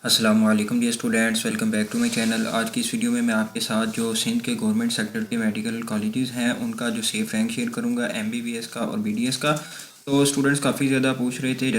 अस्सलाम वालेकुम dear students, welcome back to my channel. आज की इस वीडियो में मैं आपके साथ जो सिंध के गवर्नमेंट सेक्टर के मेडिकल कॉलेजेस हैं उनका जो सेफ रैंक शेयर करूंगा, एमबीबीएस का और बीडीएस का। तो स्टूडेंट्स काफ़ी ज़्यादा पूछ रहे थे,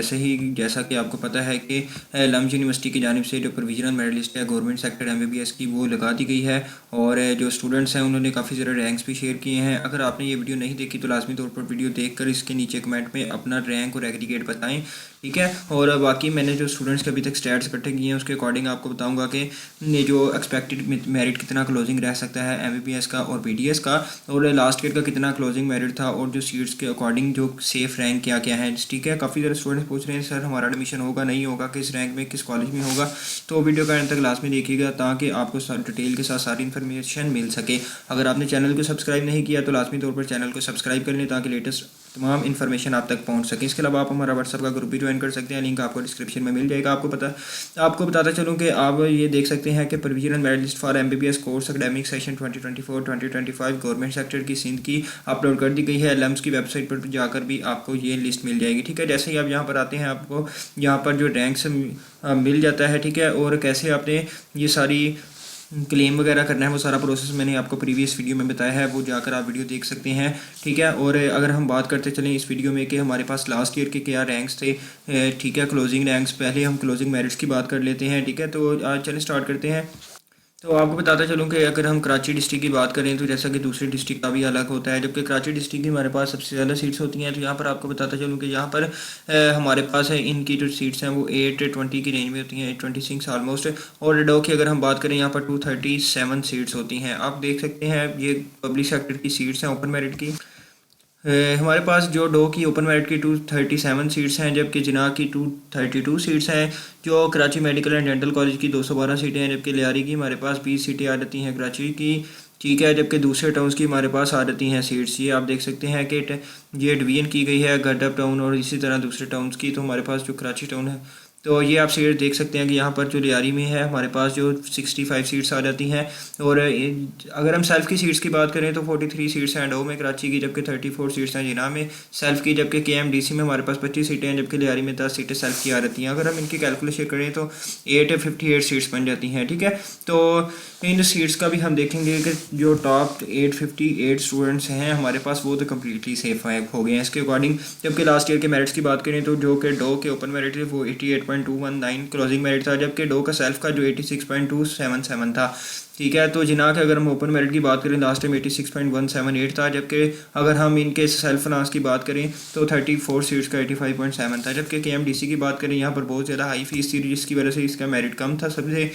जैसा कि आपको पता है कि लम्स यूनिवर्सिटी की जानिब से जो प्रोविजनल मेडलिस्ट है गवर्नमेंट सेक्टर एमबीबीएस की वो लगा दी गई है। और जो स्टूडेंट्स हैं उन्होंने काफ़ी ज़्यादा रैंक्स भी शेयर किए हैं। अगर आपने ये वीडियो नहीं देखी तो लाजमी तौर पर वीडियो देखकर इसके नीचे कमेंट में अपना रैंक और एग्रीगेट बताएं, ठीक है। और बाकी मैंने जो स्टूडेंट्स के अभी तक स्टैट्स इकट्ठे किए हैं उसके अकॉर्डिंग आपको बताऊंगा कि ये जो एक्सपेक्टेड मेरिट कितना क्लोजिंग रह सकता है एमबीबीएस का और बीडीएस का, और लास्ट ईयर का कितना क्लोजिंग मेरिट था, और जो सीट्स के अकॉर्डिंग जो सेफ रैंक क्या क्या है, ठीक है। काफ़ी ज़्यादा स्टूडेंट्स पूछ रहे हैं सर हमारा एडमिशन होगा नहीं होगा, किस रैंक में किस कॉलेज में होगा। तो वीडियो का अंत तक लास्ट में देखिएगा ताकि आपको डिटेल के साथ सारी इन्फॉर्मेशन मिल सके। अगर आपने चैनल को सब्सक्राइब नहीं किया तो लाजमी तौर पर चैनल को सब्सक्राइब कर लें ताकि लेटेस्ट तमाम इन्फॉर्मेशन आप तक पहुंच सके। इसके अलावा आप हमारा व्हाट्सअप का ग्रुप भी ज्वाइन कर सकते हैं, लिंक आपको डिस्क्रिप्शन में मिल जाएगा। आपको बताता चलूँ कि आप ये देख सकते हैं कि provisional merit list for MBBS course academic session 2024-2025 government sector की सिंध की अपलोड कर दी गई है। लम्स की वेबसाइट पर जाकर भी आपको ये लिस्ट मिल जाएगी, ठीक है। जैसे ही आप यहाँ पर आते हैं आपको यहाँ पर जो रैंक्स मिल जाता है, ठीक है। और कैसे आपने ये सारी क्लेम वगैरह करना है वो सारा प्रोसेस मैंने आपको प्रीवियस वीडियो में बताया है, वो जाकर आप वीडियो देख सकते हैं, ठीक है। और अगर हम बात करते चलें इस वीडियो में कि हमारे पास लास्ट ईयर के क्या रैंक्स थे, ठीक है, क्लोजिंग रैंक्स। पहले हम क्लोजिंग मेरिट्स की बात कर लेते हैं, ठीक है। तो आज चलें स्टार्ट करते हैं। तो आपको बताता चलूँ कि अगर हम कराची डिस्ट्रिक्ट की बात करें तो जैसा कि दूसरे डिस्ट्रिक्ट का भी अलग होता है, जबकि कराची डिस्ट्रिक्ट की हमारे पास सबसे ज़्यादा सीट्स होती हैं। तो यहाँ पर आपको बताता चलूँ कि यहाँ पर हमारे पास है इनकी जो सीट्स हैं वो 820 की रेंज में होती हैं, 826 ऑलमोस्ट। और डो की अगर हम बात करें यहाँ पर 237 सीट्स होती हैं। आप देख सकते हैं ये पब्लिक सेक्टर की सीट्स हैं ओपन मेरिट की। हमारे पास जो डो की ओपन मेरिट की 237 सीट्स हैं, जबकि जिना की 232 सीट्स हैं। जो Karachi medical and dental college की 212 सीटें हैं, जबकि लियारी की हमारे पास 20 सीटें आ जाती हैं कराची की, ठीक है। जबकि दूसरे टाउन्स की हमारे पास आ जाती हैं सीट्स। ये आप देख सकते हैं कि ये डिवीजन की गई है गडब टाउन और इसी तरह दूसरे टाउन्स की। तो हमारे पास जो कराची टाउन है तो ये आप सीट देख सकते हैं कि यहाँ पर जो लियारी में है हमारे पास जो 65 सीट्स आ जाती हैं। और अगर हम सेल्फ़ की सीट्स की बात करें तो 43 सीट्स हैं डो में कराची की, जबकि 34 सीट्स हैं जिना में सेल्फ़ की, जबकि केएमडीसी में हमारे पास 25 सीटें हैं, जबकि लियारी में 10 सीटें सेल्फ़ की आ जाती हैं। अगर हम इनकी कैलकुलेशन करें तो 858 सीट्स बन जाती हैं, ठीक है। तो इन सीट्स का भी हम देखेंगे कि जो टॉप 858 स्टूडेंट्स हैं हमारे पास वो तो कम्प्लीटली सेफ हो गए हैं इसके अकॉर्डिंग। जबकि लास्ट ईयर के मेरिट्स की बात करें तो जो कि डो के ओपन मेरिट थे वो 88.219 क्लोजिंग मेरिट था, जबकि डो का सेल्फ का जो 86.277 था, ठीक है। तो जिना के अगर हम ओपन मेरिट की बात करें लास्ट टाइम 86.178 था, जबकि अगर हम इनके सेल्फ फाइनेंस की बात करें तो 34 सीट्स का 85.7 था। जबकि केएमडीसी की बात करें यहाँ पर बहुत ज़्यादा हाई फीस थी जिसकी वजह से इसका मेरिट कम था सबसे।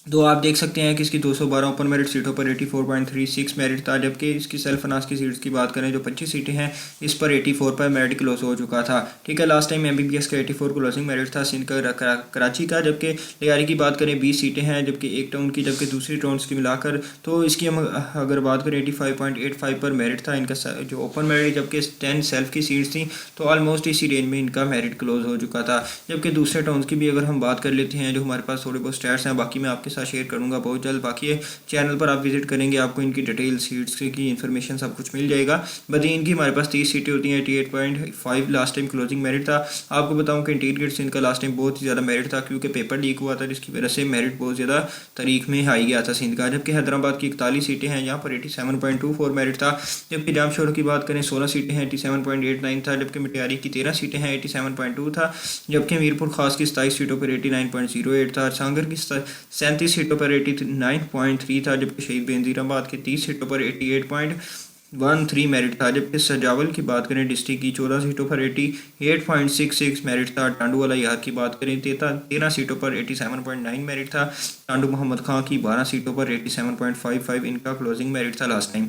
तो आप देख सकते हैं कि इसकी 212 ओपन मेरिट सीटों पर 84.36 मेरिट था, जबकि इसकी सेल्फ फाइनेंस की सीट्स की बात करें जो 25 सीटें हैं इस पर 84 पर मेरिट क्लोज हो चुका था, ठीक है। लास्ट टाइम एमबीबीएस का 84 क्लोजिंग मेरिट था सिंध का कराची का। जबकि लियारी की बात करें 20 सीटें हैं, जबकि एक टाउन की, जबकि दूसरी टाउन्स की मिलाकर तो इसकी हम अगर बात करें 85.85 पर मेरिट था इनका जो ओपन मेरिट, जबकि 10 सेल्फ की सीट्स थी तो ऑलमोस्ट इसी रेंज में इनका मेरिट क्लोज हो चुका था। जबकि दूसरे टाउन्स की भी अगर हम बात कर लेते हैं जो हमारे पास थोड़े बहुत स्टैट्स हैं, बाकी मैं आपके साथ शेयर करूंगा बहुत जल्द। बाकी चैनल पर आप विजिट करेंगे आपको इनकी डिटेल सीट्स की इन्फॉर्मेशन सब कुछ मिल जाएगा। बदी इनकी हमारे पास 30 सीटें होती हैं, 88.5 लास्ट टाइम क्लोजिंग मेरिट था। आपको बताऊं कि इंटीग्रेट से इनका लास्ट टाइम बहुत ही ज़्यादा मेरिट था क्योंकि पेपर लीक हुआ था जिसकी वजह से मेरिट बहुत ज़्यादा तारीख में हाई गया था सिंध का। जबकि हैदराबाद की 41 सीटें हैं, यहाँ पर 87.24 मेरिट था। जबकि जामशोर की बात करें 16 सीटें हैं, 87.89 था। जबकि मिटियारी की 13 सीटें हैं, 87.2 था। जबकि मीरपुर खास की 27 सीटों पर 89.08 था। सांगर की 37 सीटों पर 89.3 था। जबकि शहीद बेनजीराबाद की 30 सीटों पर 88.13 मेरिट था। जबकि सजावल की बात करें डिस्ट्रिक्ट की 14 सीटों पर 88.66 मेरिट था। टांडू वाला यार की बात करें 13 सीटों पर 87.9 मेरिट था। टांडू मोहम्मद खां की 12 सीटों पर 87.55 इनका क्लोजिंग मेरिट था लास्ट टाइम।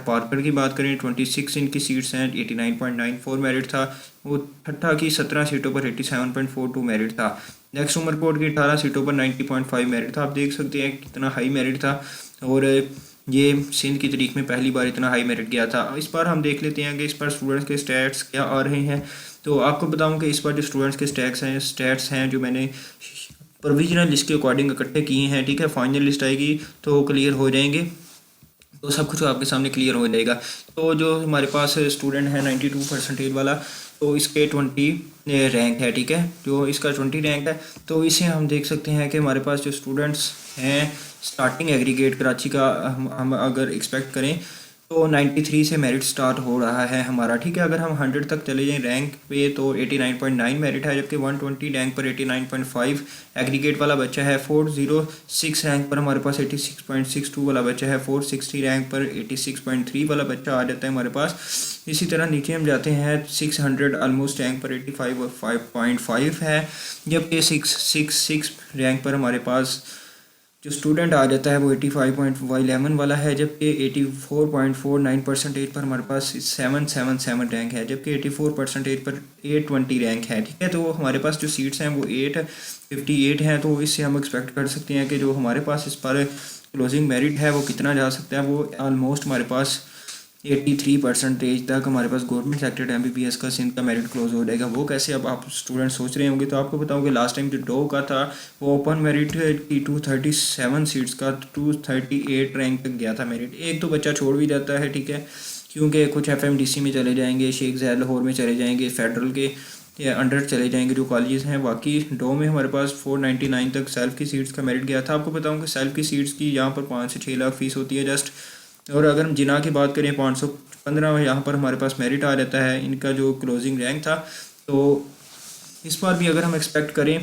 पार्कर की बात करें 26 इनकी सीट्स हैं, 89.94 मेरिट था। वो ठट्ठा की 17 सीटों पर 87.42 मेरिट था। नेक्स्ट उमरकोट की 18 सीटों पर 90.5 मेरिट था। आप देख सकते हैं कितना हाई मेरिट था और ये सिंध की तारीख में पहली बार इतना हाई मेरिट गया था। इस बार हम देख लेते हैं कि इस बार स्टूडेंट्स के स्टैट्स क्या आ रहे हैं। तो आपको बताऊं कि इस बार जो स्टूडेंट्स के स्टैट्स हैं जो मैंने प्रोविजनल लिस्ट के अकॉर्डिंग इकट्ठे किए हैं, ठीक है। फाइनल लिस्ट आएगी तो क्लियर हो जाएंगे, तो सब कुछ आपके सामने क्लियर हो जाएगा। तो जो हमारे पास स्टूडेंट है 92 परसेंटेज वाला तो इसके 20 रैंक है, ठीक है, जो इसका 20 रैंक है। तो इसे हम देख सकते हैं कि हमारे पास जो स्टूडेंट्स हैं स्टार्टिंग एग्रीगेट कराची का हम अगर एक्सपेक्ट करें तो 93 से मेरिट स्टार्ट हो रहा है हमारा, ठीक है। अगर हम 100 तक चले जाएं रैंक पे तो 89.9 मेरिट है, जबकि 120 रैंक पर 89.5 एग्रीगेट वाला बच्चा है। 406 रैंक पर हमारे पास 86.62 वाला बच्चा है। 460 रैंक पर 86.3 वाला बच्चा आ जाता है हमारे पास। इसी तरह नीचे हम जाते हैं 600 ऑलमोस्ट रैंक पर 85.5 है, जबकि 666 रैंक पर हमारे पास जो स्टूडेंट आ जाता है वो 85.11 वाला है, जबकि 84.49 परसेंटेज पर हमारे पास 777 रैंक है, जबकि 84 परसेंटेज पर 820 रैंक है, ठीक है। तो हमारे पास जो सीट्स हैं वो 858 हैं। तो इससे हम एक्सपेक्ट कर सकते हैं कि जो हमारे पास इस पर क्लोजिंग मेरिट है वो कितना जा सकता है। वो ऑलमोस्ट हमारे पास 83 परसेंटेज तक हमारे पास गवर्नमेंट सेक्टर MBBS का सिंध का मेरिट क्लोज हो जाएगा। वो कैसे, अब आप स्टूडेंट सोच रहे होंगे। तो आपको बताऊं कि लास्ट टाइम जो डो का था वो ओपन मेरिट की 237 सीट्स का 238 रैंक तक गया था मेरिट। एक तो बच्चा छोड़ भी जाता है, ठीक है, क्योंकि कुछ FMDC में चले जाएंगे, शेख ज़ैद लाहौर में चले जाएंगे, फेडरल के या अंडर चले जाएंगे जो कॉलेजेस हैं। बाकी डो में हमारे पास 499 तक सेल्फ़ की सीट्स का मेरिट गया था। आपको बताऊं कि सेल्फ़ की सीट्स की यहाँ पर 5 से 6 लाख फ़ीस होती है जस्ट। और अगर हम जिना की बात करें 515 यहाँ पर हमारे पास मेरिट आ जाता है इनका जो क्लोजिंग रैंक था। तो इस बार भी अगर हम एक्सपेक्ट करें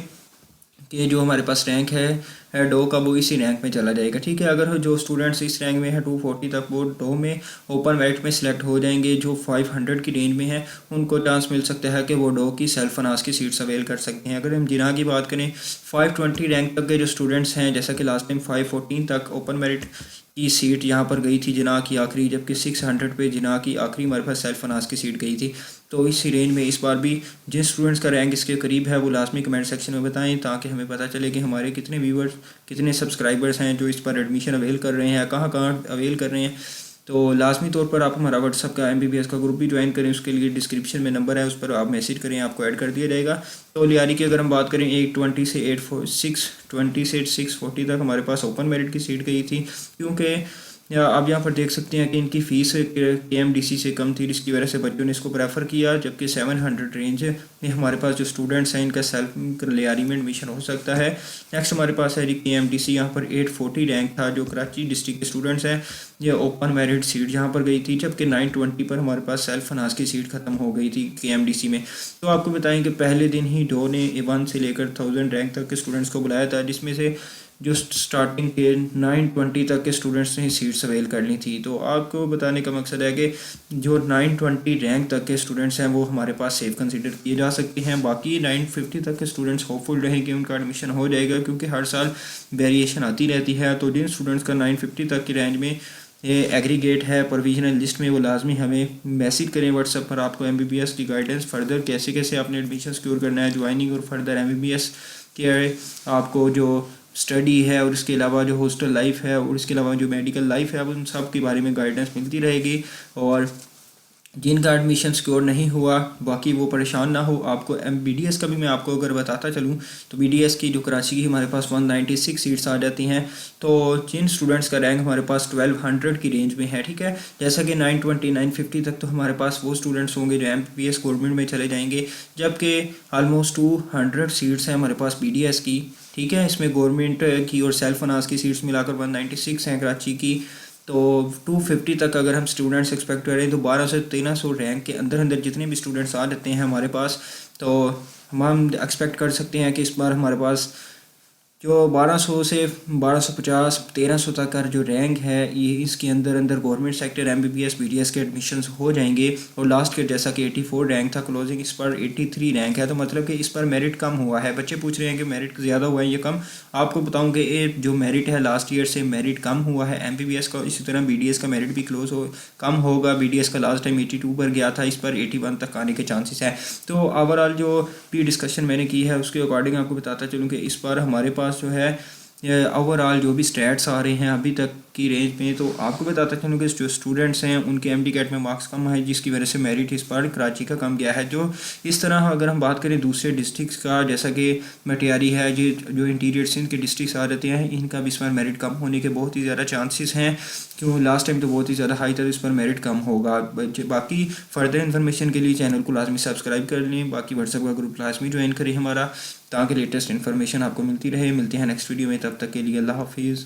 कि जो हमारे पास रैंक है डो का वो इसी रैंक में चला जाएगा, ठीक है। अगर जो स्टूडेंट्स इस रैंक में है 240 तक वो डो में ओपन मेरिट में सिलेक्ट हो जाएंगे। जो 500 की रेंज में है उनको चांस मिल सकता है कि वो डो की सेल्फ फाइनेंस की सीट्स अवेल कर सकते हैं। अगर हम जिना की बात करें 520 रैंक तक के जो स्टूडेंट्स हैं, जैसा कि लास्ट टाइम 514 तक ओपन मेरिट की सीट यहाँ पर गई थी जिना की आखिरी, जबकि 600 पे जिना की आखिरी हमारे पास सेल्फ फाइनेंस की सीट गई थी। तो इस रेंज में इस बार भी जिन स्टूडेंट्स का रैंक इसके करीब है वो लाजमी कमेंट सेक्शन में बताएं, ताकि हमें पता चले कि हमारे कितने व्यूवर्स कितने सब्सक्राइबर्स हैं जो इस पर एडमिशन अवेल कर रहे हैं, कहाँ कहाँ अवेल कर रहे हैं। तो लाजमी तौर पर आप हमारा व्हाट्सअप का MBBS का ग्रुप भी ज्वाइन करें। उसके लिए डिस्क्रिप्शन में नंबर है, उस पर आप मैसेज करें, आपको ऐड कर दिया जाएगा। तो लियारी की अगर हम बात करें 820 से 620 से 640 तक हमारे पास ओपन मेरिट की सीट गई थी, क्योंकि या आप यहाँ पर देख सकते हैं कि इनकी फ़ीस KMDC से कम थी, जिसकी वजह से बच्चों ने इसको प्रेफर किया। जबकि 700 रेंज में हमारे पास जो स्टूडेंट्स हैं इनका सेल्फ लियारी में एडमिशन हो सकता है। नेक्स्ट हमारे पास है जी KMDC, यहाँ पर 840 रैंक था। जो कराची डिस्ट्रिक्ट के स्टूडेंट्स हैं ये ओपन मेरिट सीट यहाँ पर गई थी, जबकि 920 पर हमारे पास सेल्फ फाइनेंस की सीट ख़त्म हो गई थी KMDC में। तो आपको बताएं कि पहले दिन ही डो ने 1 से लेकर 1000 रैंक तक के स्टूडेंट्स को बुलाया था, जिसमें से जो स्टार्टिंग के 920 तक के स्टूडेंट्स ने सीट्स अवेल कर ली थी। तो आपको बताने का मकसद है कि जो 920 रैंक तक के स्टूडेंट्स हैं वो हमारे पास सेफ कंसीडर किए जा सकते हैं। बाकी 950 तक के स्टूडेंट्स होपफुल रहे कि उनका एडमिशन हो जाएगा, क्योंकि हर साल वेरिएशन आती रहती है। तो जिन स्टूडेंट्स का 950 तक की रेंज में एग्रीगेट है प्रोविजनल लिस्ट में, वो लाजमी हमें मैसेज करें व्हाट्सएप पर। आपको MBBS की गाइडेंस फर्दर कैसे कैसे आपने एडमिशन सिक्योर करना है, ज्वाइनिंग और फर्दर MBBS के आपको जो स्टडी है और इसके अलावा जो हॉस्टल लाइफ है और इसके अलावा जो मेडिकल लाइफ है उन सब के बारे में गाइडेंस मिलती रहेगी। और जिनका एडमिशन सिक्योर नहीं हुआ बाकी वो परेशान ना हो। आपको BDS का भी मैं आपको अगर बताता चलूँ तो BDS की जो कराची की हमारे पास 196 सीट्स आ जाती हैं। तो जिन स्टूडेंट्स का रैंक हमारे पास 1200 की रेंज में है, ठीक है, जैसा कि 920 950 तक तो हमारे पास वो स्टूडेंट्स होंगे जो MBBS गवर्नमेंट में चले जाएंगे, जबकि ऑलमोस्ट 200 सीट्स हैं हमारे पास BDS की, ठीक है। इसमें गवर्नमेंट की और सेल्फ फाइनेंस की सीट्स मिलाकर 196 हैं कराची की। तो 250 तक अगर हम स्टूडेंट्स एक्सपेक्ट करें तो 1200 से 1300 रैंक के अंदर अंदर जितने भी स्टूडेंट्स आ जाते हैं हमारे पास, तो हम एक्सपेक्ट कर सकते हैं कि इस बार हमारे पास जो 1200 से 1250 1300 तक का जो रैंक है ये इसके अंदर अंदर गवर्नमेंट सेक्टर MBBS BDS के एडमिशन्स हो जाएंगे। और लास्ट के जैसा कि 84 रैंक था क्लोजिंग, इस पर 83 रैंक है। तो मतलब कि इस पर मेरिट कम हुआ है। बच्चे पूछ रहे हैं कि मेरिट ज़्यादा हुआ है या कम। आपको बताऊं कि ये जो मेरिट है लास्ट ईयर से मेरिट कम हुआ है MBBS का। इसी तरह BDS का मेरिट भी कम होगा। BDS का लास्ट टाइम 82 पर गया था, इस पर 81 तक आने के चांसेस है। तो ओवरऑल जो भी डिस्कशन मैंने की है उसके अकॉर्डिंग आपको बताता चलूँ कि इस बार हमारे पास जो है ओवरऑल जो भी स्टैट्स आ रहे हैं अभी तक की रेंज में। तो आपको बताता चलूँ कि जो स्टूडेंट्स हैं उनके एमडी कैट में मार्क्स कम है, जिसकी वजह से मेरिट इस बार कराची का कम गया है। जो इस तरह अगर हम बात करें दूसरे डिस्ट्रिक्ट का, जैसा कि मटियारी है, जो इंटीरियर सिंध के डिस्ट्रिक्ट आ जाते हैं, इनका भी इस बार मेरिट कम होने के बहुत ही ज़्यादा चांसेस हैं, क्यों लास्ट टाइम तो बहुत ही ज़्यादा हाई था, इस पर मेरिट कम होगा। बाकी फर्दर इन्फॉर्मेशन के लिए चैनल को लाजमी सब्सक्राइब कर लें, बाकी व्हाट्सएप का ग्रुप लाजमी ज्वाइन करें हमारा, ताकि लेटेस्ट इन्फॉर्मेशन आपको मिलती रहे। मिलते हैं नेक्स्ट वीडियो में, तब तक के लिए अल्लाह हाफिज़।